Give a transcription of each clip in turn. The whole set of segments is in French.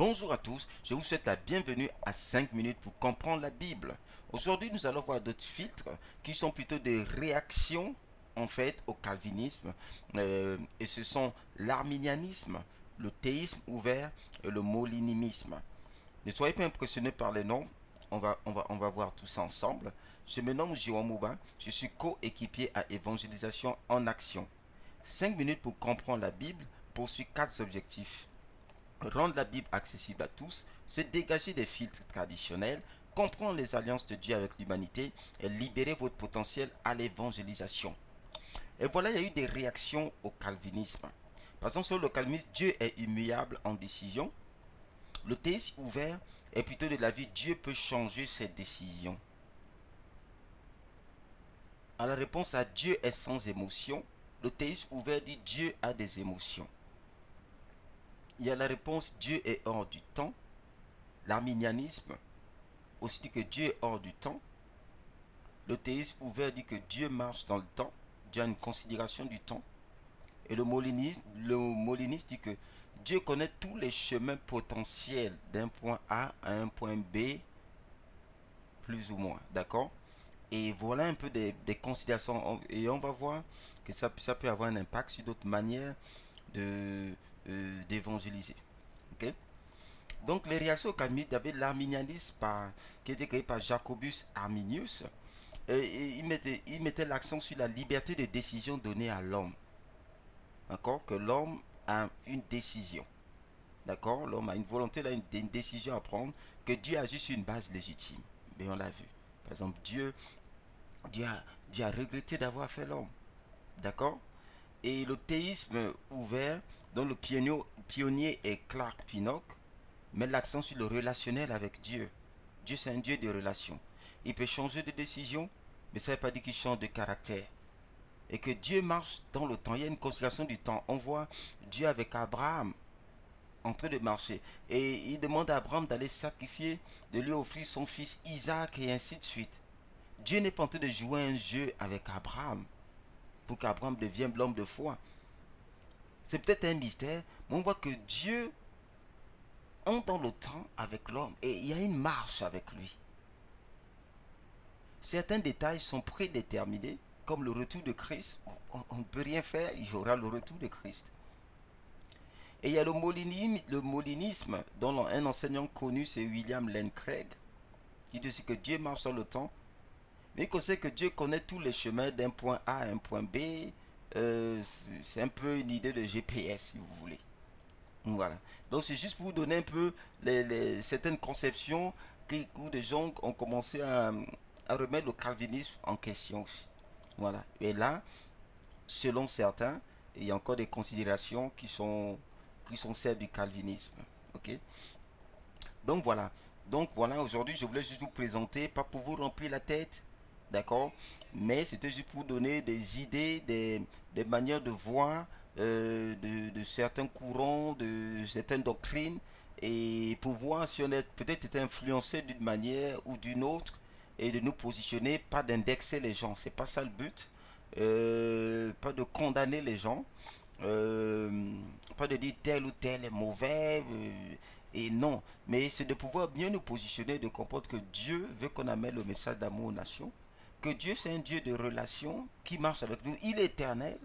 Bonjour à tous, je vous souhaite la bienvenue à 5 minutes pour comprendre la Bible. Aujourd'hui, nous allons voir d'autres filtres qui sont plutôt des réactions en fait au calvinisme et ce sont l'arminianisme, le théisme ouvert et le molinisme. Ne soyez pas impressionnés par les noms, on va voir tout ça ensemble. Je me nomme Jérôme Mouba, je suis coéquipier à Évangélisation en Action. 5 minutes pour comprendre la Bible poursuit 4 objectifs. Rendre la Bible accessible à tous, se dégager des filtres traditionnels, comprendre les alliances de Dieu avec l'humanité et libérer votre potentiel à l'évangélisation. Et voilà, il y a eu des réactions au calvinisme. Par exemple, sur le calvinisme, Dieu est immuable en décision. Le théisme ouvert est plutôt de l'avis Dieu peut changer ses décisions. À la réponse à Dieu est sans émotion, le théisme ouvert dit Dieu a des émotions. Il y a la réponse Dieu est hors du temps. L'arminianisme aussi dit que Dieu est hors du temps. Le théisme ouvert dit que Dieu marche dans le temps. Dieu a une considération du temps. Et le moliniste dit que Dieu connaît tous les chemins potentiels d'un point A à un point B, plus ou moins. D'accord? Et voilà un peu des considérations. Et on va voir que ça peut avoir un impact sur d'autres manières d'évangéliser. Ok? Donc les réactions au calvinisme, il y avait l'arminianisme qui a été créé par Jacobus Arminius. Et il mettait l'accent sur la liberté de décision donnée à l'homme. D'accord? Que l'homme a une décision. D'accord? L'homme a une volonté, là, une décision à prendre. Que Dieu agit sur une base légitime. Mais on l'a vu. Par exemple, Dieu a regretté d'avoir fait l'homme. D'accord? Et le théisme ouvert, dont le pionnier est Clark Pinnock, met l'accent sur le relationnel avec Dieu. Dieu, c'est un Dieu de relations. Il peut changer de décision, mais ça ne veut pas dire qu'il change de caractère. Et que Dieu marche dans le temps. Il y a une considération du temps. On voit Dieu avec Abraham en train de marcher. Et il demande à Abraham d'aller sacrifier, de lui offrir son fils Isaac et ainsi de suite. Dieu n'est pas en train de jouer un jeu avec Abraham pour qu'Abraham devienne l'homme de foi. C'est peut-être un mystère, mais on voit que Dieu entre dans le temps avec l'homme et il y a une marche avec lui. Certains détails sont prédéterminés, comme le retour de Christ. On ne peut rien faire, il y aura le retour de Christ. Et il y a le molinisme dont un enseignant connu, c'est William Lane Craig. Il dit aussi que Dieu marche dans le temps, mais il conseille que Dieu connaît tous les chemins d'un point A à un point B. C'est un peu une idée de GPS, si vous voulez. Voilà. Donc c'est juste pour vous donner un peu certaines conceptions où des gens ont commencé à remettre le calvinisme en question aussi. Voilà. Et là, selon certains, il y a encore des considérations qui sont celles du calvinisme. Ok. Donc voilà, aujourd'hui je voulais juste vous présenter, pas pour vous remplir la tête, d'accord, mais c'était juste pour vous donner des idées, des manières de voir de certains courants, de certaines doctrines, et pour voir si on est peut-être été influencé d'une manière ou d'une autre, et de nous positionner, pas d'indexer les gens, c'est pas ça le but, pas de condamner les gens, euh, pas de dire tel ou tel est mauvais, et non, mais c'est de pouvoir bien nous positionner, de comprendre que Dieu veut qu'on amène le message d'amour aux nations, que Dieu c'est un Dieu de relations qui marche avec nous, il est éternel,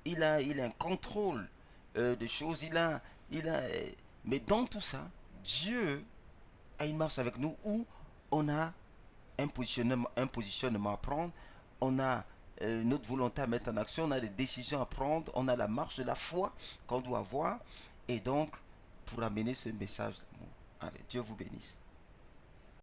il a un contrôle de choses, mais dans tout ça, Dieu a une marche avec nous où on a un positionnement à prendre, on a notre volonté à mettre en action, on a des décisions à prendre, on a la marche de la foi qu'on doit avoir, et donc pour amener ce message d'amour. Allez, Dieu vous bénisse.